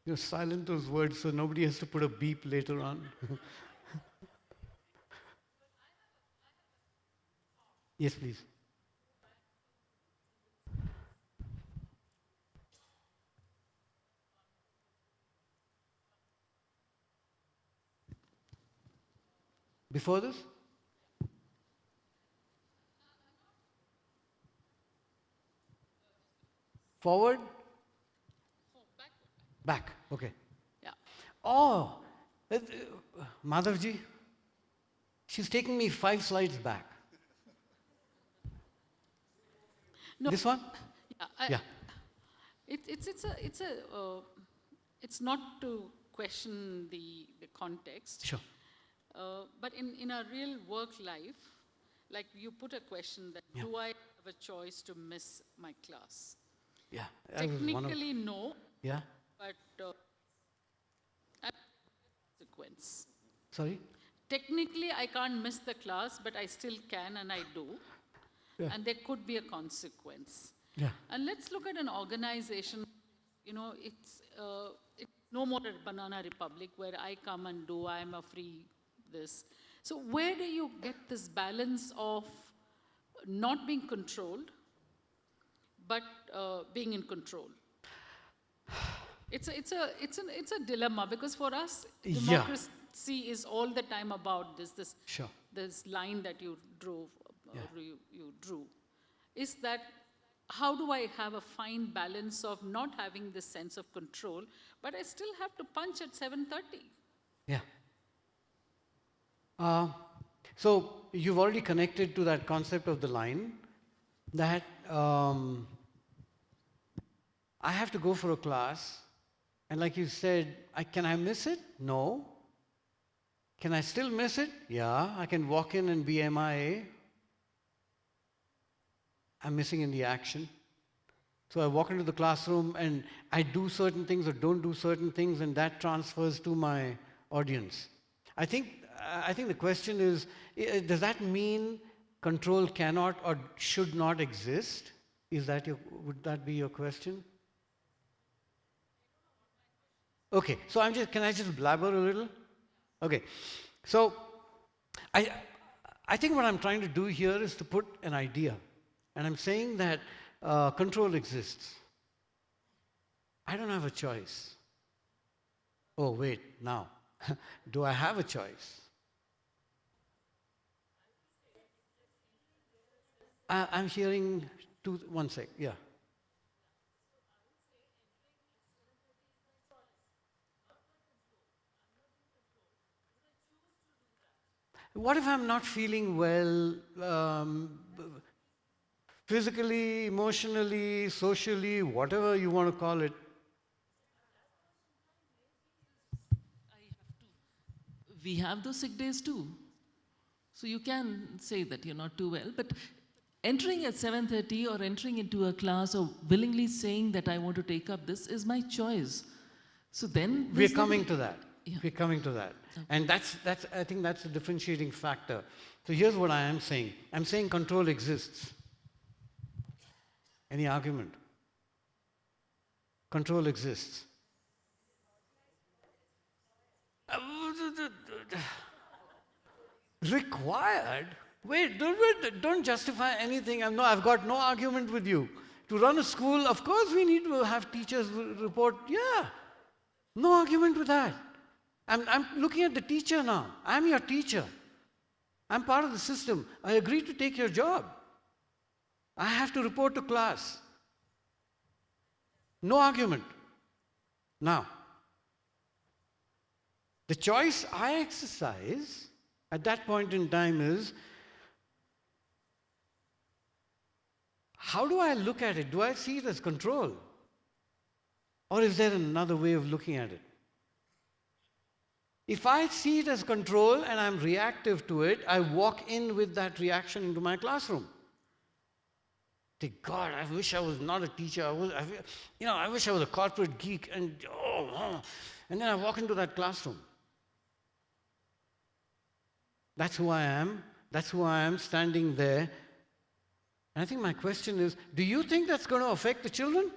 Speaker 1: You silent those words so nobody has to put a beep later on. Yes, please. Before this? Forward?
Speaker 2: Backward.
Speaker 1: Back. Okay.
Speaker 2: Yeah.
Speaker 1: Oh, Madhavji, she's taking me 5 slides back.
Speaker 2: No.
Speaker 1: This one?
Speaker 2: Yeah.
Speaker 1: Yeah.
Speaker 2: It's not to question the context.
Speaker 1: Sure.
Speaker 2: But in a real work life, like you put a question that,
Speaker 1: Yeah.
Speaker 2: do I have a choice to miss my class?
Speaker 1: Yeah. That was one of-
Speaker 2: Technically, no,
Speaker 1: Yeah.
Speaker 2: but consequence.
Speaker 1: Sorry?
Speaker 2: Technically, I can't miss the class, but I still can and I do.
Speaker 1: Yeah.
Speaker 2: And there could be a consequence.
Speaker 1: Yeah.
Speaker 2: And let's look at an organization, it's no more a banana republic where I come and do, I'm a free this. So where do you get this balance of not being controlled, but being in control? It's a dilemma because for us,
Speaker 1: Yeah.
Speaker 2: democracy is all the time about this
Speaker 1: Sure.
Speaker 2: this line that you drove,
Speaker 1: Yeah.
Speaker 2: you drew, is that how do I have a fine balance of not having this sense of control, but I still have to punch at 7:30?
Speaker 1: Yeah. So you've already connected to that concept of the line that I have to go for a class, and like you said, can I miss it? No. Can I still miss it? Yeah, I can walk in and be MIA. I'm missing in the action. So I walk into the classroom and I do certain things or don't do certain things, and that transfers to my audience. I think the question is, does that mean control cannot or should not exist? Would that be your question? Okay, so can I just blabber a little? Okay, so I think what I'm trying to do here is to put an idea, and I'm saying that control exists. I don't have a choice. Oh, wait, now, do I have a choice? I'm hearing one sec, yeah. What if I'm not feeling well, physically, emotionally, socially, whatever you want to call it?
Speaker 3: We have those sick days too. So you can say that you're not too well, but entering at 7:30 or entering into a class or willingly saying that I want to take up this is my choice. So then
Speaker 1: we're coming to that.
Speaker 3: Yeah.
Speaker 1: We're coming to that.
Speaker 3: Okay.
Speaker 1: And I think that's a differentiating factor. So here's what I am saying. I'm saying control exists. Any argument? Control exists. Required? Wait, don't justify anything. I've got no argument with you. To run a school, of course we need to have teachers report. Yeah, no argument with that. I'm looking at the teacher now. I'm your teacher. I'm part of the system. I agree to take your job. I have to report to class. No argument. Now, the choice I exercise at that point in time is, how do I look at it? Do I see it as control? Or is there another way of looking at it? If I see it as control and I'm reactive to it, I walk in with that reaction into my classroom. Think, God, I wish I was not a teacher. I wish I was a corporate geek. And then I walk into that classroom. That's who I am. That's who I am standing there. And I think my question is, do you think that's going to affect the children?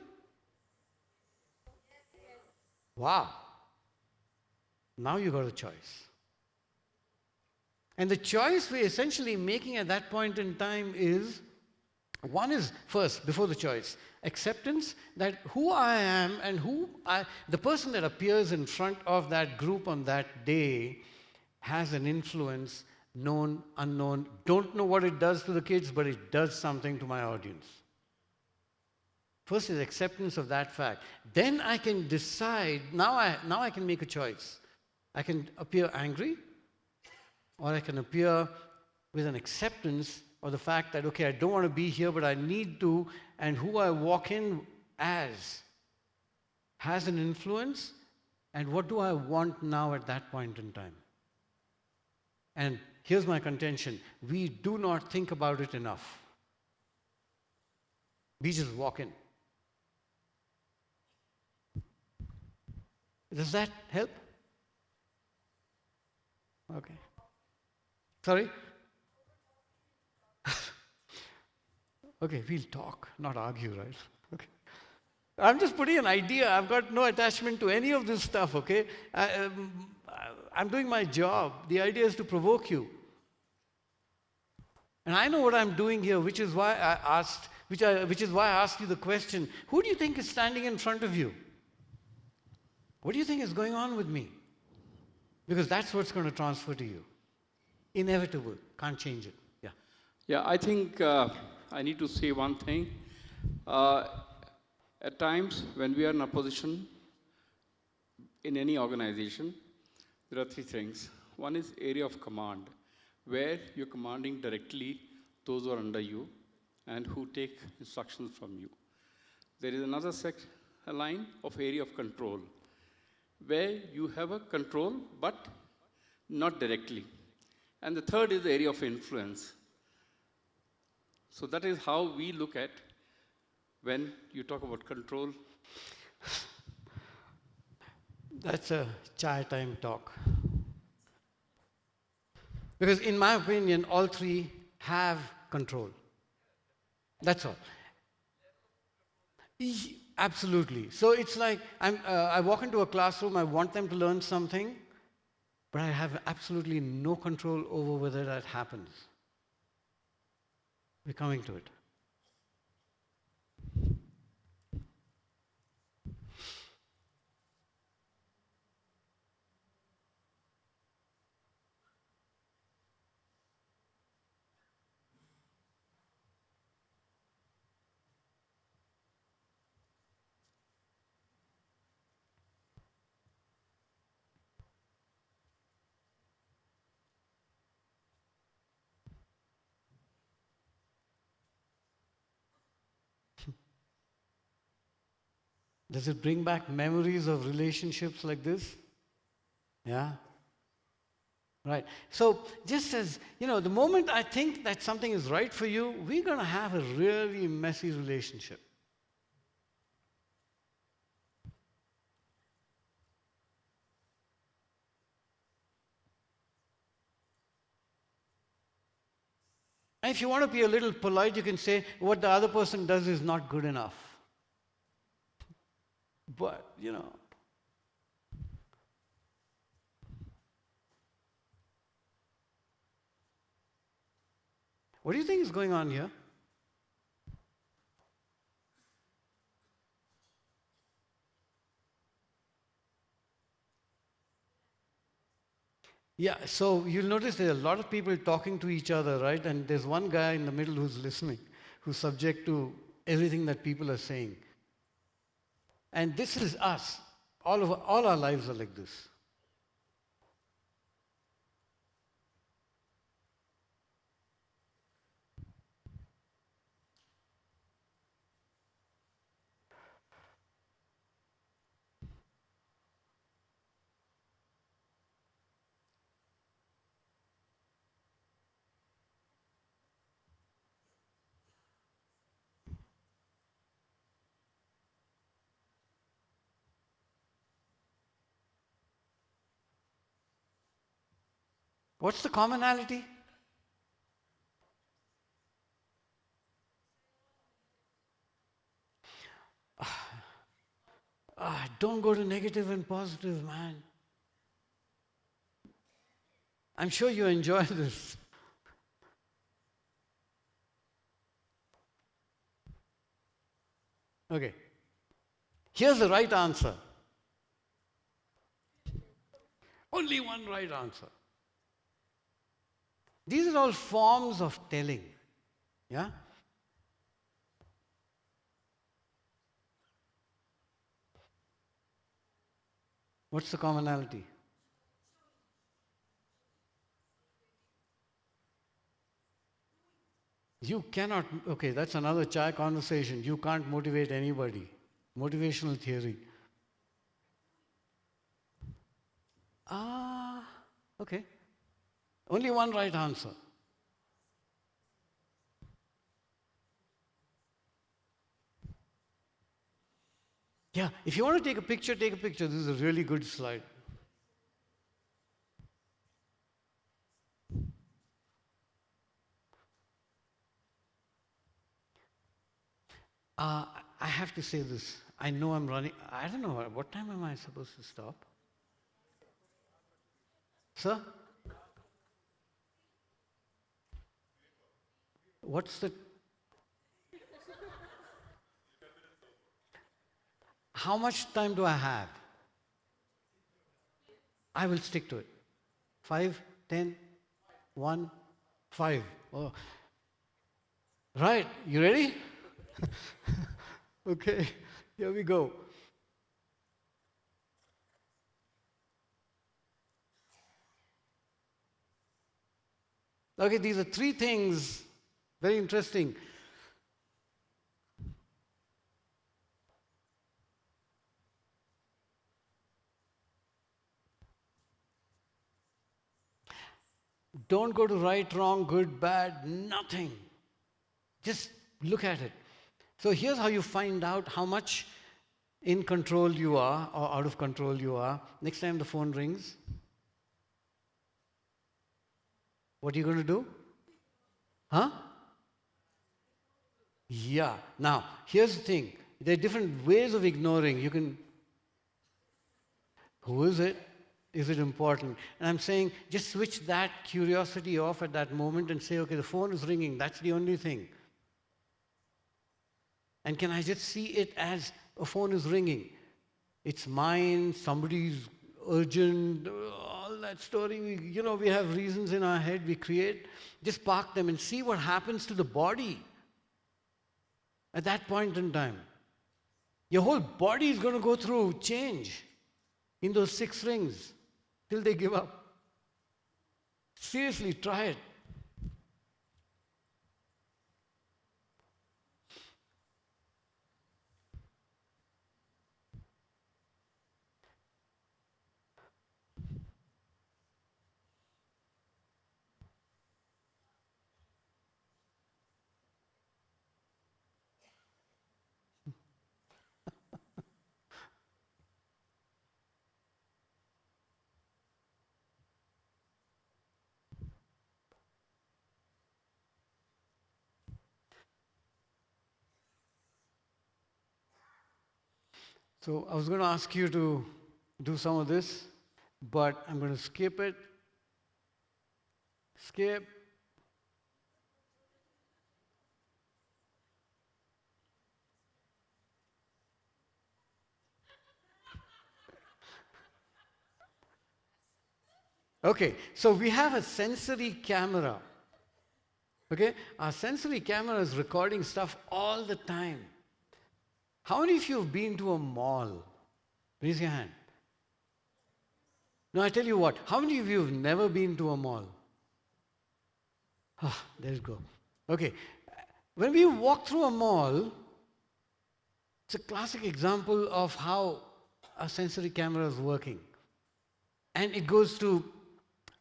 Speaker 1: Wow. Now you got a choice. And the choice we're essentially making at that point in time is, one is first, before the choice, acceptance that who I am and the person that appears in front of that group on that day has an influence, known, unknown, don't know what it does to the kids, but it does something to my audience. First is acceptance of that fact. Then I can decide, now I can make a choice. I can appear angry, or I can appear with an acceptance of the fact that, okay, I don't want to be here, but I need to, and who I walk in as has an influence, and what do I want now at that point in time? And here's my contention. We do not think about it enough. We just walk in. Does that help? Okay. Sorry? Okay, we'll talk, not argue, right? Okay. I'm just putting an idea. I've got no attachment to any of this stuff, okay? I'm doing my job. The idea is to provoke you. And I know what I'm doing here, which is why I asked you the question, who do you think is standing in front of you? What do you think is going on with me? Because that's what's going to transfer to you. Inevitable. Can't change it. Yeah.
Speaker 4: Yeah, I think I need to say one thing. At times, when we are in a position in any organization, there are three things. One is area of command, where you're commanding directly those who are under you and who take instructions from you. There is another a line of area of control, where you have a control, but not directly. And the third is the area of influence. So that is how we look at when you talk about control.
Speaker 1: That's a chai time talk. Because in my opinion, all three have control. That's all. Absolutely. So it's like I walk into a classroom, I want them to learn something, but I have absolutely no control over whether that happens. We're coming to it. Does it bring back memories of relationships like this? Yeah? Right. So just as, the moment I think that something is right for you, we're going to have a really messy relationship. And if you want to be a little polite, you can say, what the other person does is not good enough. But, what do you think is going on here? Yeah, so you'll notice there are a lot of people talking to each other, right? And there's one guy in the middle who's listening, who's subject to everything that people are saying. And this is us. All our lives are like this. What's the commonality? Don't go to negative and positive, man. I'm sure you enjoy this. Okay. Here's the right answer. Only one right answer. These are all forms of telling. Yeah? What's the commonality? You cannot, okay, that's another chai conversation. You can't motivate anybody. Motivational theory. Ah, okay. Only one right answer. Yeah, if you want to take a picture, take a picture. This is a really good slide. I have to say this. I know I'm running. I don't know. What time am I supposed to stop? Sir? What's the... How much time do I have? I will stick to it. 5, 10, 1, 5. Oh. Right, you ready? Okay, here we go. Okay, these are 3 things, very interesting. Don't go to right, wrong, good, bad, nothing. Just look at it. So here's how you find out how much in control you are or out of control you are. Next time the phone rings, what are you going to do? Huh? Yeah. Now, here's the thing. There are different ways of ignoring. You can... Who is it? Is it important? And I'm saying just switch that curiosity off at that moment and say, okay, the phone is ringing. That's the only thing. And can I just see it as a phone is ringing? It's mine, somebody's urgent, all that story. We have reasons in our head we create. Just park them and see what happens to the body at that point in time. Your whole body is going to go through change in those 6 rings till they give up. Seriously, try it. So I was going to ask you to do some of this, but I'm going to skip it. Skip. Okay, so we have a sensory camera. Okay, our sensory camera is recording stuff all the time. How many of you have been to a mall? Raise your hand. No, I tell you what, how many of you have never been to a mall? Ah, there you go. Okay, when we walk through a mall, it's a classic example of how a sensory camera is working. And it goes to,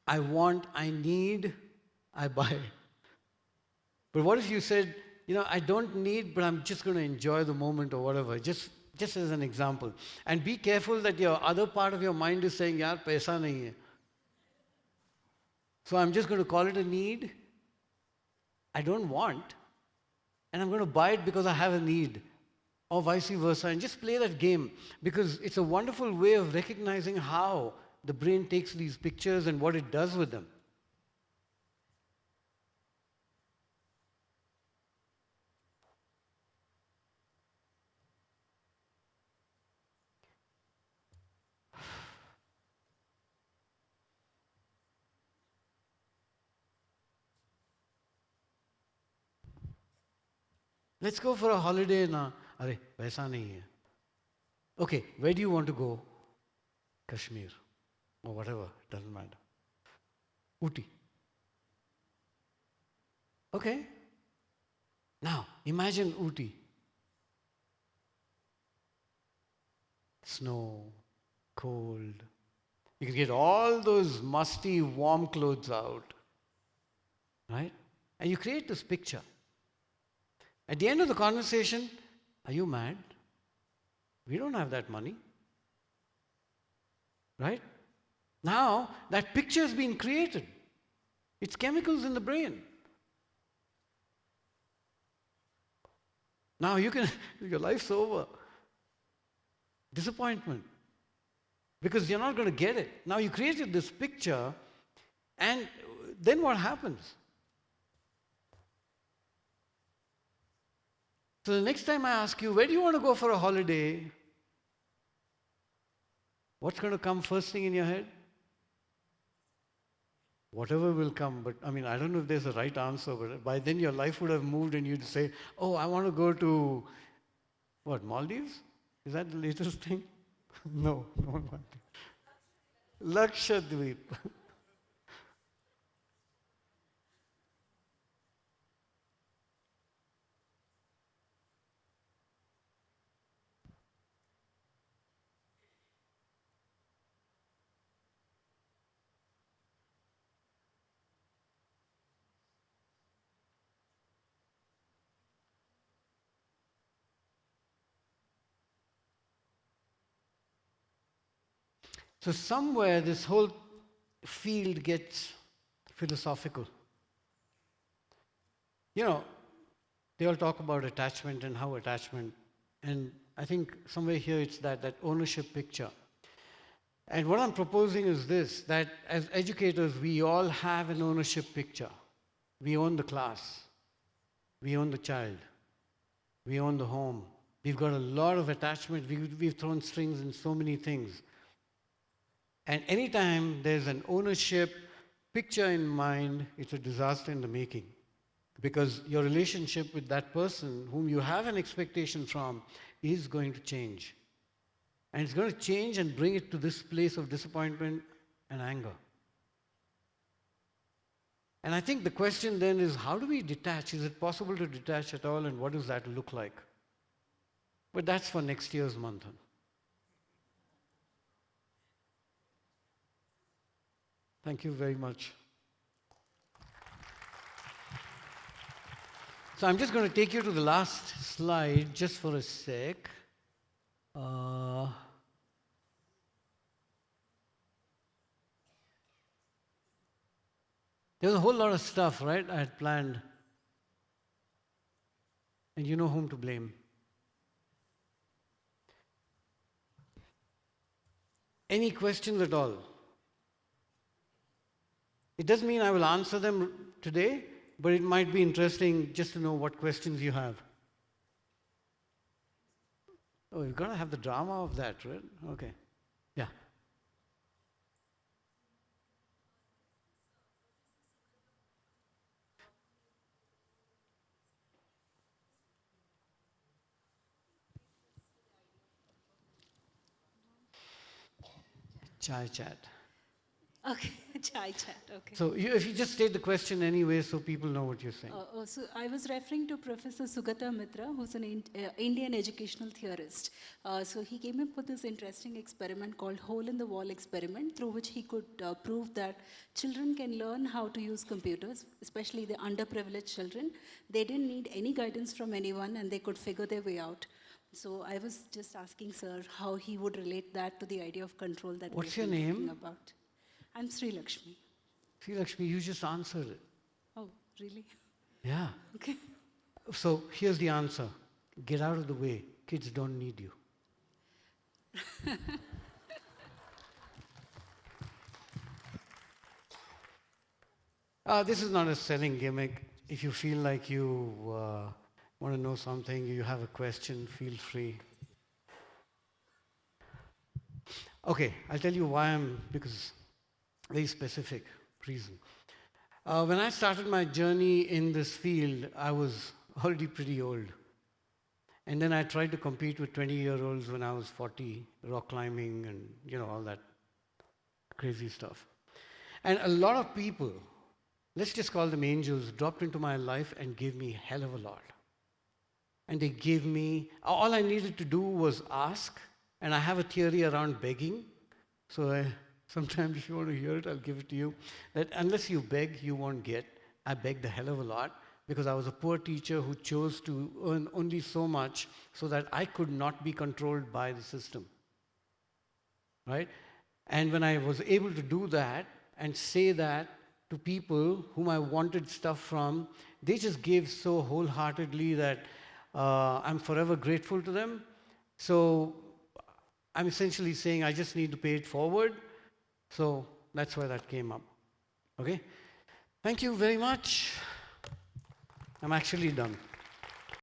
Speaker 1: I want, I need, I buy. But what if you said, I don't need, but I'm just going to enjoy the moment or whatever, just as an example. And be careful that your other part of your mind is saying, yaar, paisa nahi hai. So I'm just going to call it a need. I don't want. And I'm going to buy it because I have a need. Or vice versa. And just play that game. Because it's a wonderful way of recognizing how the brain takes these pictures and what it does with them. Let's go for a holiday na. Arey, paisa nahi hai. Okay, where do you want to go? Kashmir, or whatever, doesn't matter. Ooty. Okay? Now, imagine Ooty. Snow, cold. You can get all those musty, warm clothes out, right? And you create this picture. At the end of the conversation, are you mad? We don't have that money. Right? Now, that picture has been created. It's chemicals in the brain. Now you can, your life's over. Disappointment. Because you're not going to get it. Now you created this picture, and then what happens? So the next time I ask you, where do you want to go for a holiday? What's going to come first thing in your head? Whatever will come, but I mean, I don't know if there's a right answer, but by then your life would have moved and you'd say, oh, I want to go to, what, Maldives? Is that the latest thing? No, not Maldives. Lakshadweep. So somewhere this whole field gets philosophical. You know, they all talk about attachment and how attachment, and I think somewhere here it's that ownership picture. And what I'm proposing is this, that as educators, we all have an ownership picture. We own the class. We own the child. We own the home. We've got a lot of attachment. We've thrown strings in so many things. And anytime there's an ownership picture in mind, it's a disaster in the making. Because your relationship with that person whom you have an expectation from is going to change. And it's going to change and bring it to this place of disappointment and anger. And I think the question then is, how do we detach? Is it possible to detach at all, and what does that look like? But that's for next year's Manthan. Thank you very much. So I'm just going to take you to the last slide just for a sec. There's a whole lot of stuff, right, I had planned. And you know whom to blame. Any questions at all? It doesn't mean I will answer them today, but it might be interesting just to know what questions you have. Oh, you've got to have the drama of that, right? Okay. Yeah. Chai chat.
Speaker 5: Okay, chai chat, okay.
Speaker 1: So if you just state the question anyway so people know what you're saying.
Speaker 5: So I was referring to Professor Sugata Mitra, who's an Indian educational theorist. So he came up with this interesting experiment called hole in the wall experiment, through which he could prove that children can learn how to use computers, especially the underprivileged children. They didn't need any guidance from anyone, and they could figure their way out. So I was just asking sir how he would relate that to the idea of control that
Speaker 1: What's
Speaker 5: we've
Speaker 1: your
Speaker 5: been
Speaker 1: name?
Speaker 5: talking about. I'm Sri Lakshmi.
Speaker 1: See, Lakshmi, you just answered it.
Speaker 5: Oh, really?
Speaker 1: Yeah.
Speaker 5: Okay.
Speaker 1: So here's the answer. Get out of the way. Kids don't need you. This is not a selling gimmick. If you feel like you want to know something, you have a question, feel free. Okay, I'll tell you why because very specific reason. When I started my journey in this field, I was already pretty old. And then I tried to compete with 20-year-olds when I was 40, rock climbing and, all that Crazy stuff. And a lot of people, let's just call them angels, dropped into my life and gave me a hell of a lot. And they gave me, all I needed to do was ask, and I have a theory around begging. So sometimes if you want to hear it, I'll give it to you. That unless you beg, you won't get. I begged a hell of a lot because I was a poor teacher who chose to earn only so much so that I could not be controlled by the system. Right? And when I was able to do that and say that to people whom I wanted stuff from, they just gave so wholeheartedly that I'm forever grateful to them. So I'm essentially saying I just need to pay it forward. So that's why that came up. Okay? Thank you very much. I'm actually done.